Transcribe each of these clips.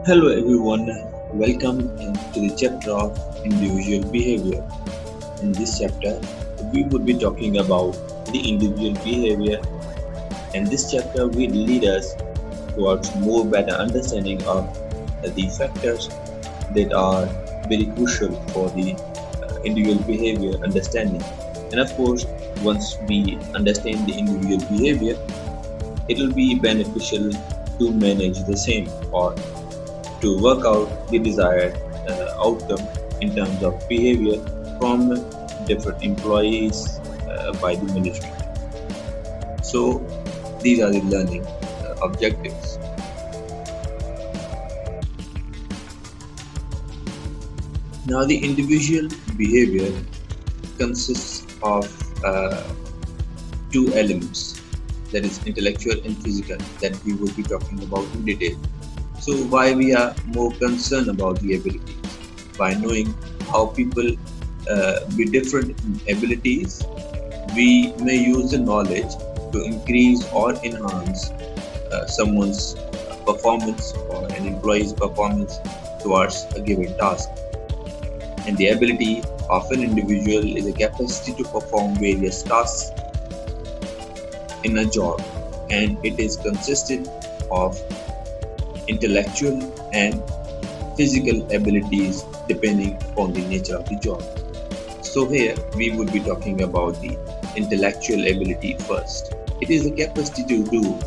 Hello everyone, welcome to the chapter of individual behavior. In this chapter, we would be talking about the individual behavior, and this chapter will lead us towards more better understanding of the factors that are very crucial for the individual behavior understanding. And of course, once we understand the individual behavior, it will be beneficial to manage the same or to work out the desired outcome in terms of behavior from different employees by the management. So these are the learning objectives. Now the individual behavior consists of two elements, that is intellectual and physical, that we will be talking about in detail. So why we are more concerned about the abilities? By knowing how people be different in abilities, we may use the knowledge to increase or enhance someone's performance or an employee's performance towards a given task. And the ability of an individual is a capacity to perform various tasks in a job, and it is consisted of intellectual and physical abilities depending upon the nature of the job. So here we would be talking about the intellectual ability first. It is the capacity to do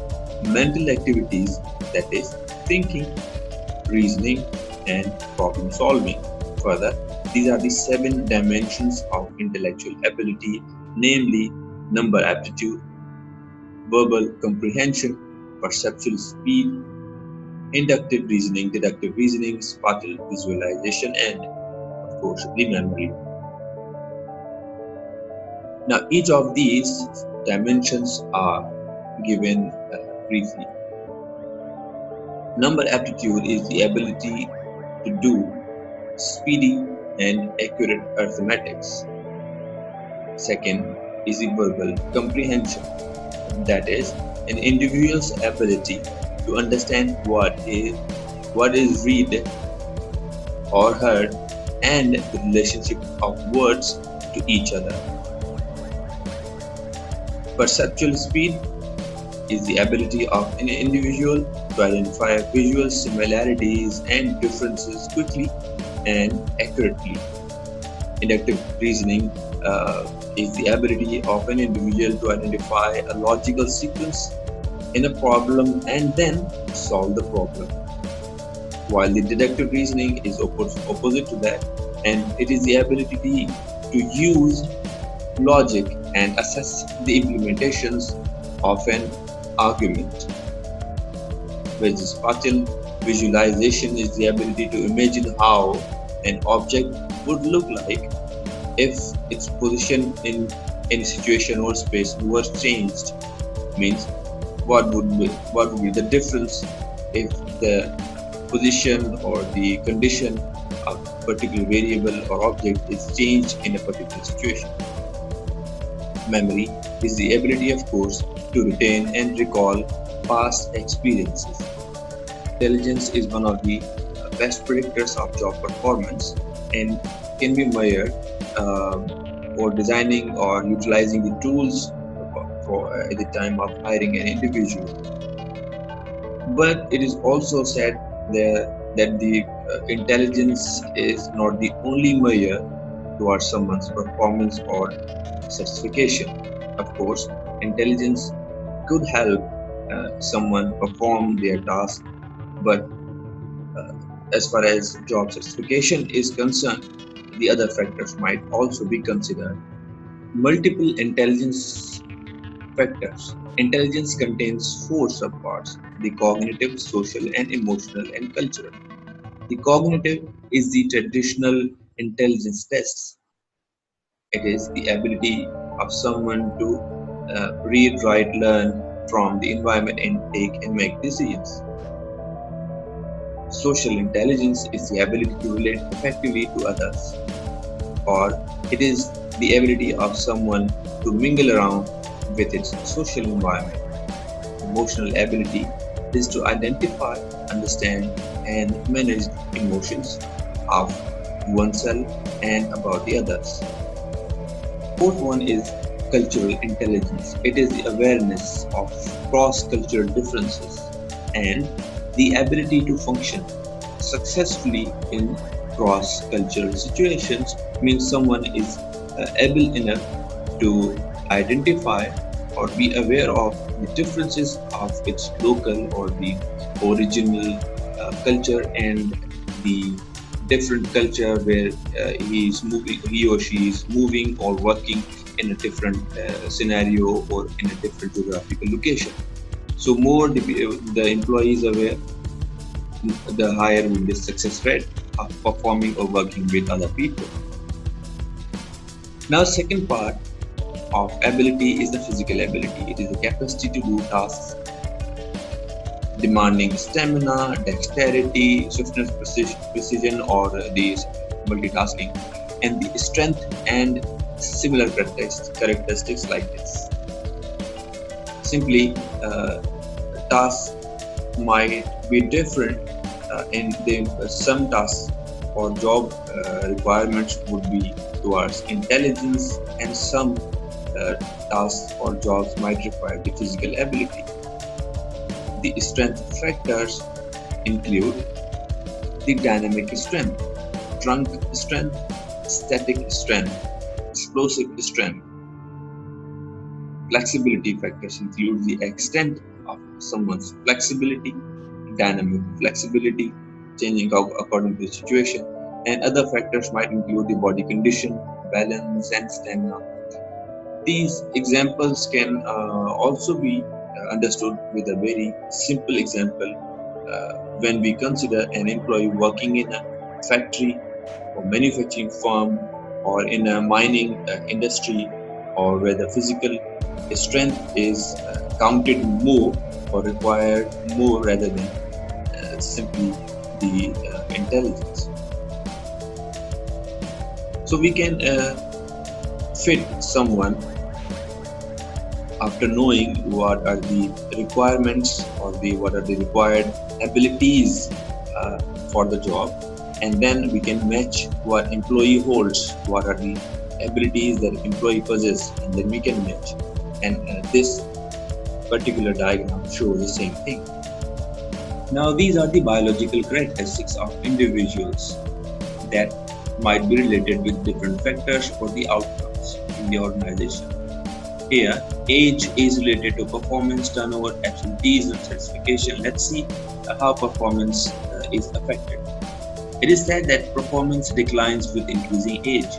mental activities, that is thinking, reasoning and problem solving. Further, these are the seven dimensions of intellectual ability, namely number aptitude, verbal comprehension, perceptual speed, inductive reasoning, deductive reasoning, spatial visualization, and of course the memory. Now, each of these dimensions are given briefly. Number aptitude is the ability to do speedy and accurate arithmetics. Second is the verbal comprehension, that is, an individual's ability to understand what is read or heard and the relationship of words to each other. Perceptual speed is the ability of an individual to identify visual similarities and differences quickly and accurately. Inductive reasoning is the ability of an individual to identify a logical sequence in a problem and then solve the problem. While the deductive reasoning is opposite to that, and it is the ability to use logic and assess the implementations of an argument. Whereas the spatial visualization is the ability to imagine how an object would look like if its position in any situation or space was changed. Means what would be the difference if the position or the condition of a particular variable or object is changed in a particular situation. Memory is the ability, of course, to retain and recall past experiences. Intelligence is one of the best predictors of job performance and can be measured uh, for designing or utilizing the tools at the time of hiring an individual. But it is also said there that the intelligence is not the only measure towards someone's performance or certification. Of course, intelligence could help someone perform their task, but uh, as far as job certification is concerned, the other factors might also be considered. Multiple intelligence factors. Intelligence contains four subparts: the cognitive, social, and emotional and cultural. The cognitive is the traditional intelligence tests. It is the ability of someone to read, write, learn from the environment and take and make decisions. Social intelligence is the ability to relate effectively to others, or it is the ability of someone to mingle around with its social environment. Emotional ability is to identify, understand, and manage emotions of oneself and about the others. Fourth one is cultural intelligence. It is the awareness of cross-cultural differences and the ability to function successfully in cross-cultural situations. Means someone is able enough to identify or be aware of the differences of its local or the original culture and the different culture where he or she is moving or working in a different scenario or in a different geographical location. So more the employee is aware, the higher will be success rate of performing or working with other people. Now, second part of ability is the physical ability. It is the capacity to do tasks demanding stamina, dexterity, swiftness, precision, or the multitasking, and the strength and similar characteristics like this. Simply, tasks might be different in some tasks or job requirements would be towards intelligence, and some tasks or jobs might require the physical ability. The strength factors include the dynamic strength, trunk strength, static strength, explosive strength. Flexibility factors include the extent of someone's flexibility, dynamic flexibility, changing according to the situation, and other factors might include the body condition, balance, and stamina. These examples can also be understood with a very simple example when we consider an employee working in a factory or manufacturing firm or in a mining industry, or where the physical strength is counted more or required more rather than simply the intelligence. So we can fit someone after knowing what are the requirements or what are the required abilities for the job, and then we can match what employee holds, what are the abilities that employee possesses, and then we can match. And this particular diagram shows the same thing. Now, these are the biological characteristics of individuals that might be related with different factors for the outcomes in the organization. Here, age is related to performance, turnover, absenteeism, certification. Let's see how performance is affected. It is said that performance declines with increasing age.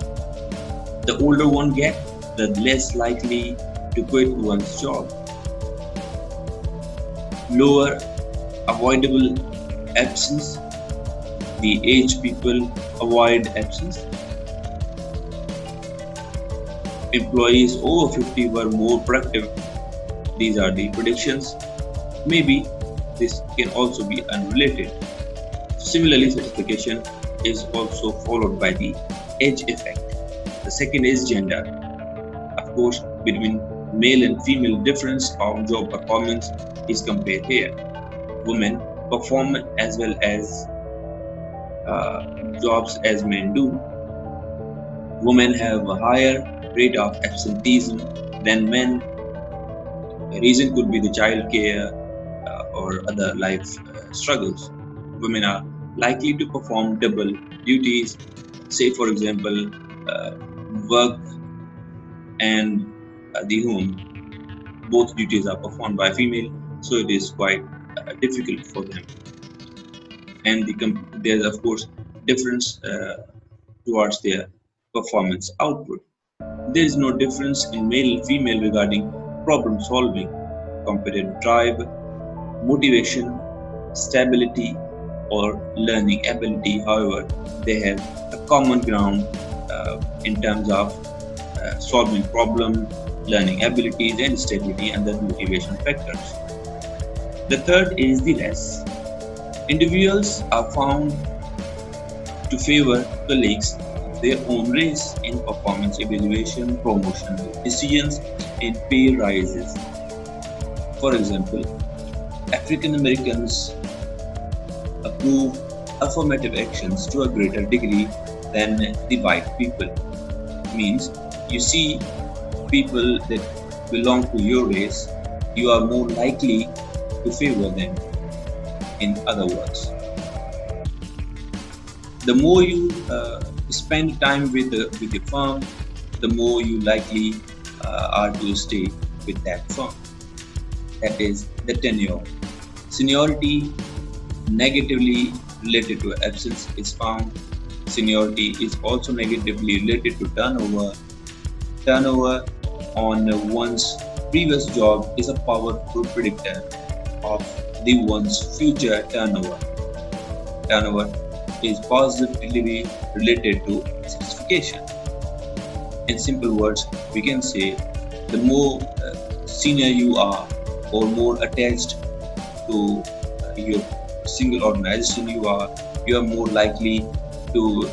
The older one gets, the less likely to quit one's job. Lower avoidable absence. The aged people avoid absence. Employees over 50 were more productive. These are the predictions. Maybe this can also be unrelated. Similarly, certification is also followed by the age effect. The second is gender. Of course, between male and female difference of job performance is compared here. Women perform as well as jobs as men do. Women have a higher rate of absenteeism than men. The reason could be the child care or other life struggles. Women are likely to perform double duties, say for example, work and the home. Both duties are performed by female, so it is quite difficult for them. And there's of course difference towards their performance output. There is no difference in male and female regarding problem solving, competitive drive, motivation, stability, or learning ability. However, they have a common ground in terms of solving problem, learning abilities, and stability and the motivation factors. The third is the race. Individuals are found to favor colleagues of their own race in performance evaluation, promotion decisions, and pay rises. For example, African Americans approve affirmative actions to a greater degree than the white people. Means you see people that belong to your race, you are more likely to favor them. In other words, the more you spend time with your firm, the more you likely are to stay with that firm. That is the tenure. Seniority negatively related to absence is found. Seniority is also negatively related to turnover. Turnover on one's previous job is a powerful predictor of the one's future turnover. Turnover is positively related to satisfaction. In simple words, we can say the more senior you are or more attached to your single organization you are more likely to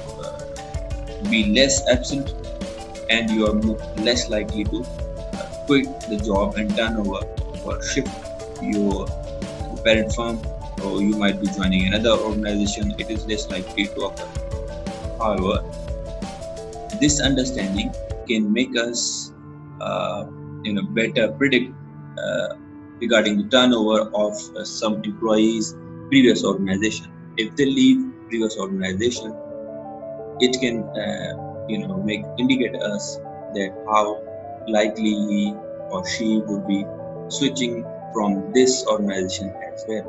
be less absent, and you are less likely to quit the job and turn over or shift your parent firm, or you might be joining another organization. It is less likely to occur. However, this understanding can make us better predict regarding the turnover of some employees previous organization. If they leave previous organization, it can make indicate us that how likely he or she would be switching from this organization as well.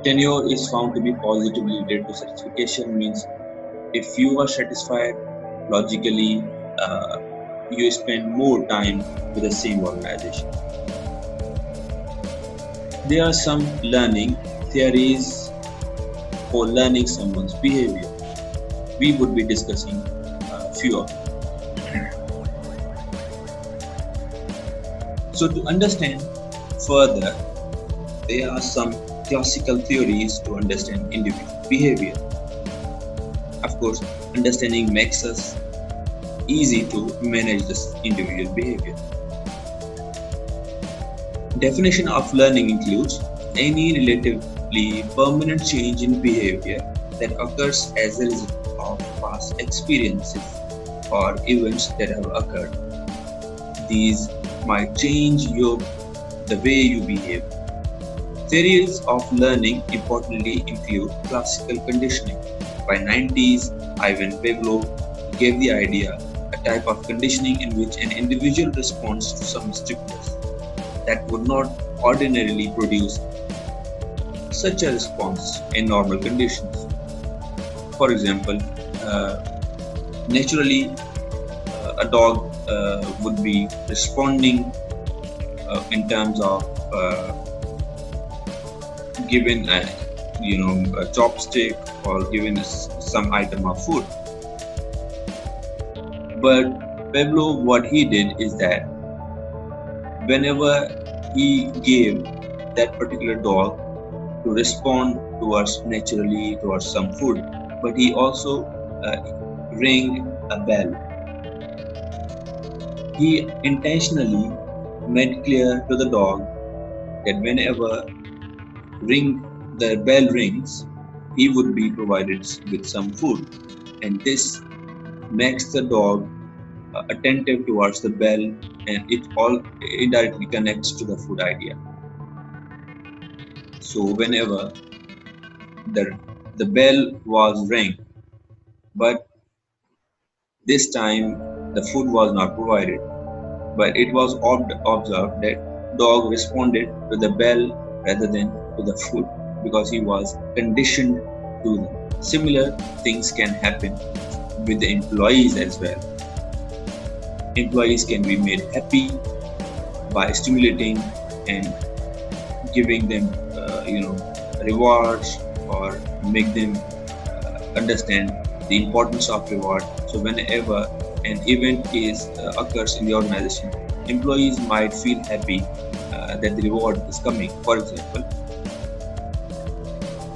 Tenure is found to be positively related to satisfaction. Means if you are satisfied, logically you spend more time with the same organization. There are some learning theories for learning someone's behavior. We would be discussing a few of them. So to understand further, there are some classical theories to understand individual behavior. Of course, understanding makes us easy to manage this individual behavior. Definition of learning includes any relatively permanent change in behavior that occurs as a result of past experiences or events that have occurred. These might change the way you behave. Theories of learning importantly include classical conditioning. By 90s, Ivan Pavlov gave the idea, a type of conditioning in which an individual responds to some stimulus that would not ordinarily produce such a response in normal conditions. For example, naturally, a dog would be responding in terms of given a chopstick or given some item of food. But Pavlov, what he did is that whenever he gave that particular dog to respond towards naturally towards some food, but he also rang a bell. He intentionally made clear to the dog that whenever the bell rings, he would be provided with some food, and this makes the dog attentive towards the bell, and it all indirectly connects to the food idea. So whenever the bell was rang, but this time the food was not provided, but it was observed that dog responded to the bell rather than to the food because he was conditioned to them. Similar things can happen with the employees as well. Employees can be made happy by stimulating and giving them rewards, or make them understand the importance of reward. So whenever an event occurs in the organization, employees might feel happy that the reward is coming. For example,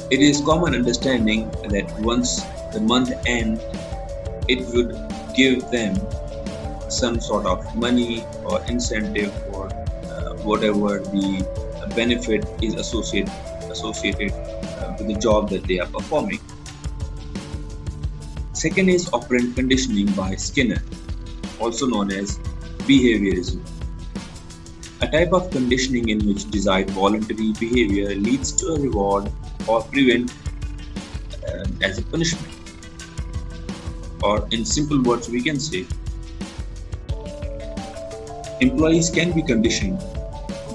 it is common understanding that once the month ends, it would give them some sort of money or incentive, or whatever the benefit is associated to the job that they are performing. Second is operant conditioning by Skinner, also known as behaviorism, a type of conditioning in which desired voluntary behavior leads to a reward or prevent as a punishment. Or in simple words, we can say employees can be conditioned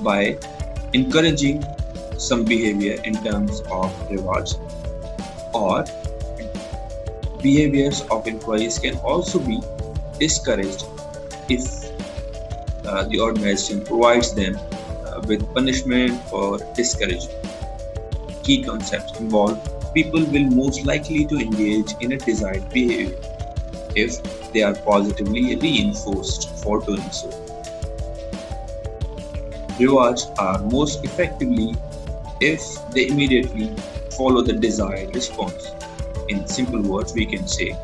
by encouraging some behavior in terms of rewards, or behaviors of employees can also be discouraged if the organization provides them with punishment or discouragement. Key concepts involve people will most likely to engage in a desired behavior if they are positively reinforced for doing so. Rewards are most effectively if they immediately follow the desired response. In simple words, we can say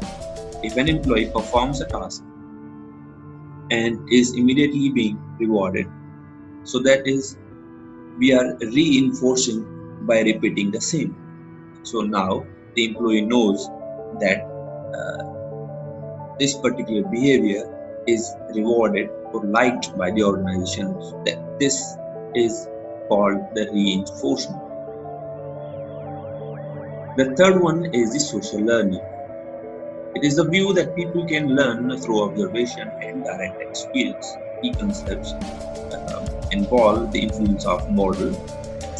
if an employee performs a task and is immediately being rewarded, so that is, we are reinforcing by repeating the same. So now the employee knows that this particular behavior is rewarded or liked by the organization, that this is called the reinforcement. The third one is the social learning. It is the view that people can learn through observation and direct experience. Key concepts involve the influence of model.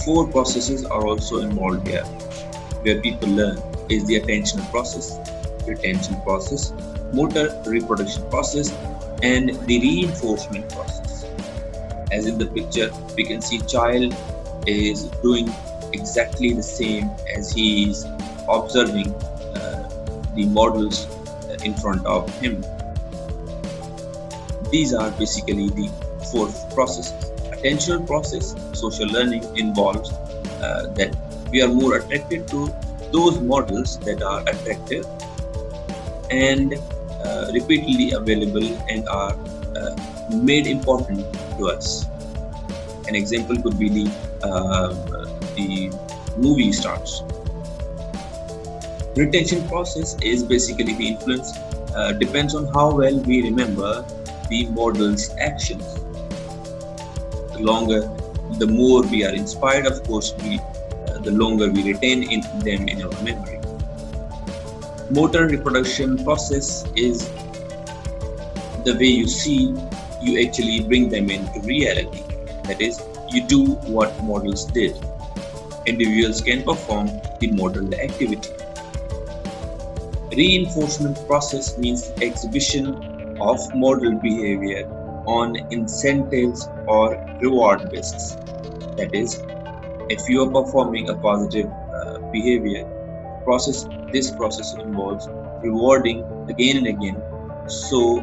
Four processes are also involved here where people learn is the attentional process, retention process, motor reproduction process, and the reinforcement process. As in the picture, we can see child is doing exactly the same as he is observing the models in front of him. These are basically the four processes. Attentional process, social learning involves that we are more attracted to those models that are attractive and repeatedly available and are made important to us. An example could be the movie stars. Retention process is basically the influence depends on how well we remember the model's actions. The more we are inspired, of course, the longer we retain them in our memory. Motor reproduction process is the way you actually bring them into reality. That is, you do what models did. Individuals can perform the model activity. Reinforcement process means the exhibition of model behavior on incentives or reward basis. That is, if you are performing a positive behavior this process involves rewarding again and again, so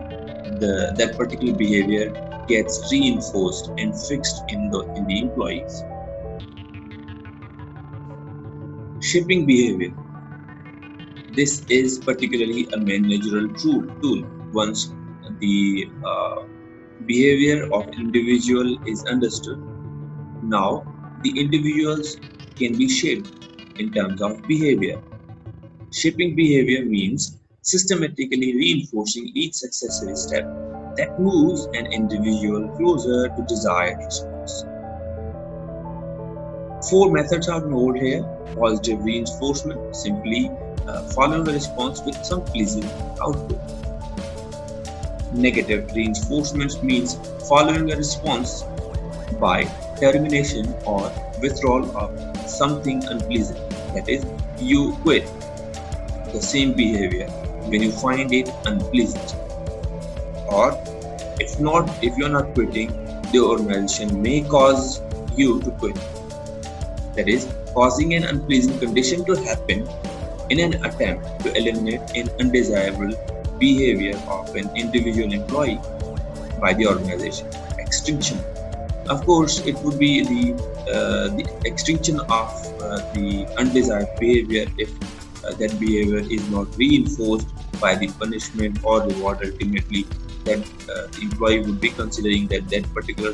that particular behavior gets reinforced and fixed in the employees. Shaping behavior. This is particularly a managerial tool. Once the behavior of individual is understood, now the individuals can be shaped in terms of behavior. Shaping behavior means systematically reinforcing each successive step that moves an individual closer to desired response. Four methods are involved here. Positive reinforcement, simply following a response with some pleasing output. Negative reinforcement means following a response by termination or withdrawal of something unpleasant. That is, you quit the same behavior when you find it unpleasant. Or if you're not quitting, the organization may cause you to quit. That is, causing an unpleasant condition to happen in an attempt to eliminate an undesirable behavior of an individual employee by the organization. Extinction. Of course, it would be the extinction of the undesired behavior if that behavior is not reinforced by the punishment or reward. Ultimately, that the employee would be considering that particular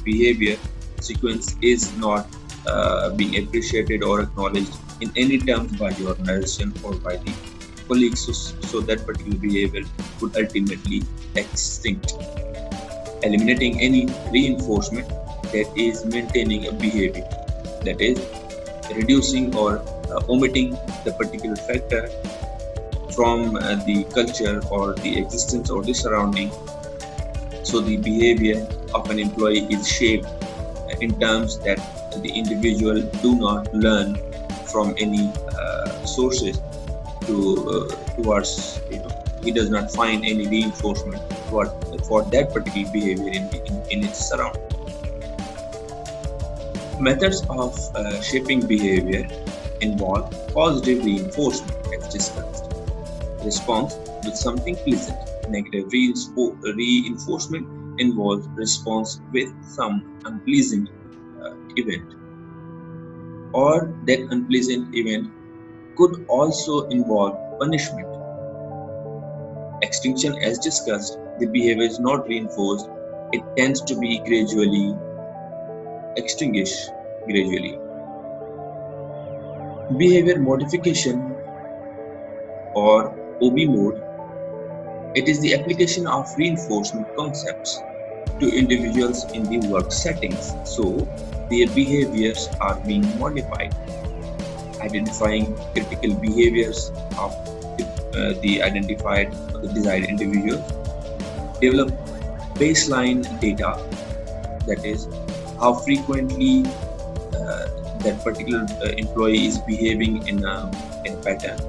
behavior sequence is not being appreciated or acknowledged in any terms by the organization or by the colleagues, so that particular behavior would ultimately extinct, eliminating any reinforcement that is maintaining a behavior, that is reducing or omitting the particular factor from the culture or the existence or the surrounding. So the behavior of an employee is shaped in terms that the individual do not learn from any sources towards, he does not find any reinforcement for that particular behavior in its surrounding. Methods of shaping behavior involve positive reinforcement, as discussed, response with something pleasant. Negative reinforcement involves response with some unpleasant event, or that unpleasant event could also involve punishment. Extinction, as discussed, the behavior is not reinforced, it tends to be gradually extinguished gradually. Behavior modification, or OB mode, it is the application of reinforcement concepts to individuals in the work settings, so their behaviors are being modified. Identifying critical behaviors of the identified or the desired individual. Develop baseline data, that is how frequently that particular employee is behaving in a pattern.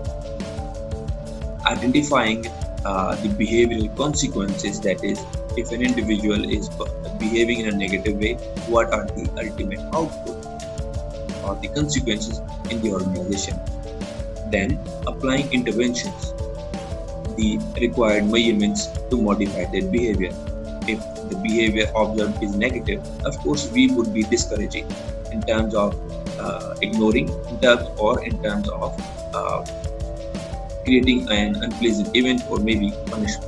Identifying the behavioral consequences, that is if an individual is behaving in a negative way, what are the ultimate output or the consequences in the organization. Then applying interventions, the required measurements to modify that behavior. If the behavior observed is negative, of course we would be discouraging in terms of ignoring, in terms of creating an unpleasant event or maybe punishment.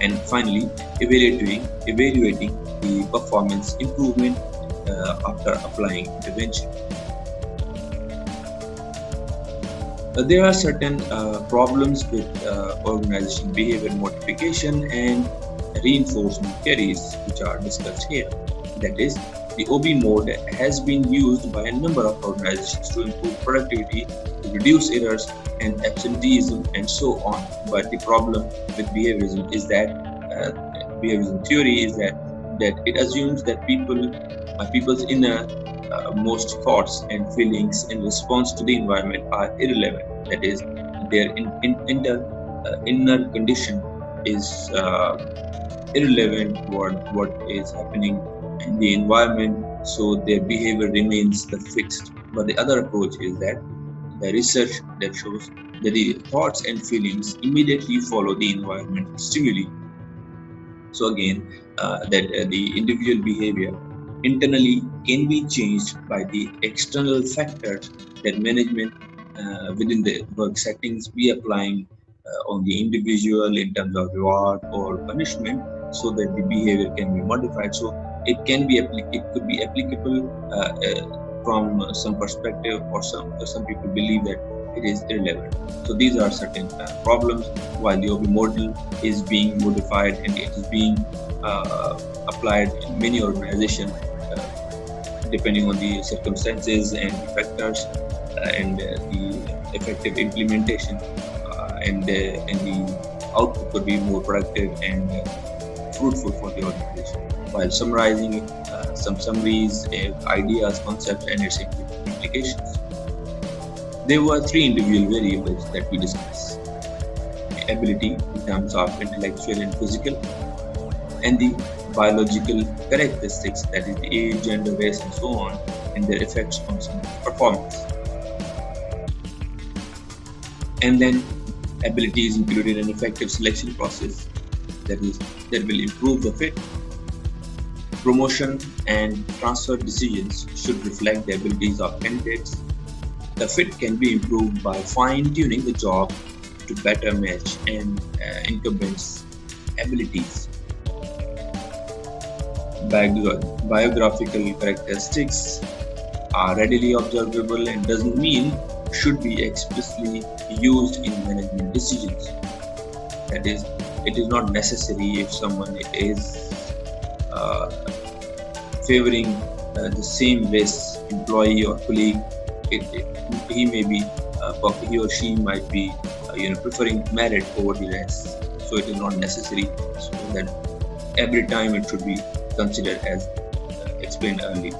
And finally, evaluating the performance improvement after applying intervention. There are certain problems with organization behavior modification and reinforcement theories which are discussed here. That is, the OB mode has been used by a number of organizations to improve productivity, to reduce errors and absenteeism and so on. But the problem with behaviorism is that behaviorism theory is that it assumes that people's inner most thoughts and feelings in response to the environment are irrelevant. That is, their inner condition is irrelevant what is happening in the environment, so their behavior remains the fixed. But the other approach is that the research that shows that the thoughts and feelings immediately follow the environment stimuli. So again, the individual behavior internally can be changed by the external factors that management within the work settings be applying on the individual in terms of reward or punishment, so that the behavior can be modified. So it could be applicable from some perspective, or some people believe that it is irrelevant. So these are certain problems while the OB model is being modified and it is being applied in many organizations depending on the circumstances and the factors and the effective implementation and the output could be more productive and fruitful for the organization. While summarizing some summaries, ideas, concepts and its implications. There were three individual variables that we discussed: the ability in terms of intellectual and physical, and the biological characteristics, that is the age, gender, race and so on, and their effects on someone's performance. And then ability is included in an effective selection process that will improve the fit. Promotion and transfer decisions should reflect the abilities of candidates. The fit can be improved by fine-tuning the job to better match an incumbent's abilities. Biographical characteristics are readily observable and doesn't mean should be explicitly used in management decisions. That is, it is not necessary if someone is uh, favoring the same race employee or colleague. He may be, he or she might be, preferring merit over the rest. So it is not necessary. So that every time it should be considered as explained earlier.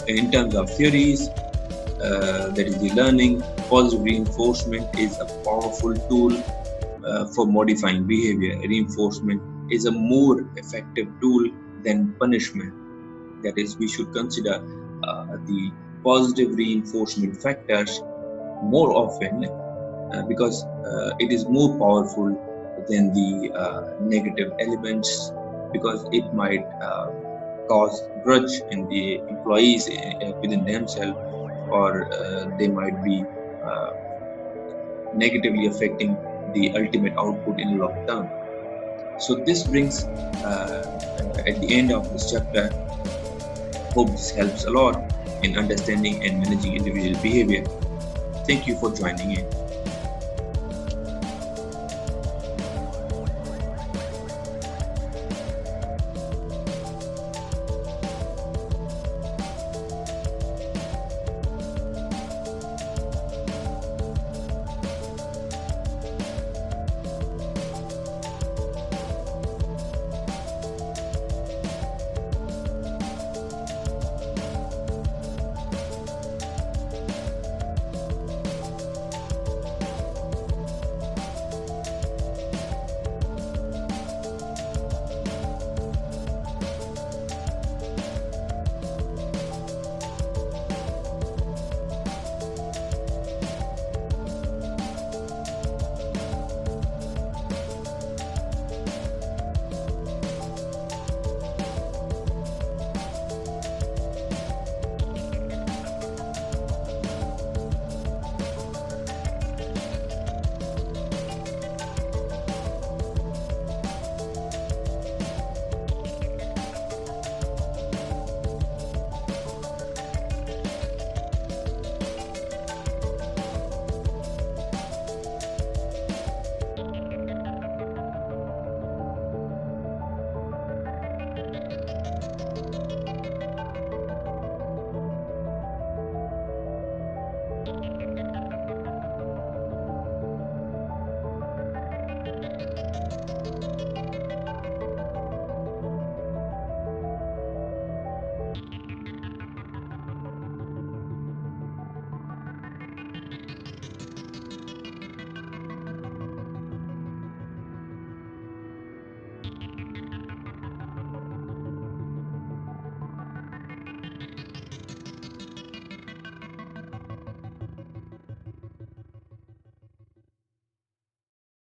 In terms of theories, that is the learning, positive reinforcement is a powerful tool for modifying behavior. Reinforcement is a more effective tool than punishment. That is, we should consider the positive reinforcement factors more often because it is more powerful than the negative elements, because it might cause grudge in the employees within themselves, or they might be uh, negatively affecting the ultimate output in long term. So this brings at the end of this chapter. Hope this helps a lot in understanding and managing individual behavior. Thank you for joining in.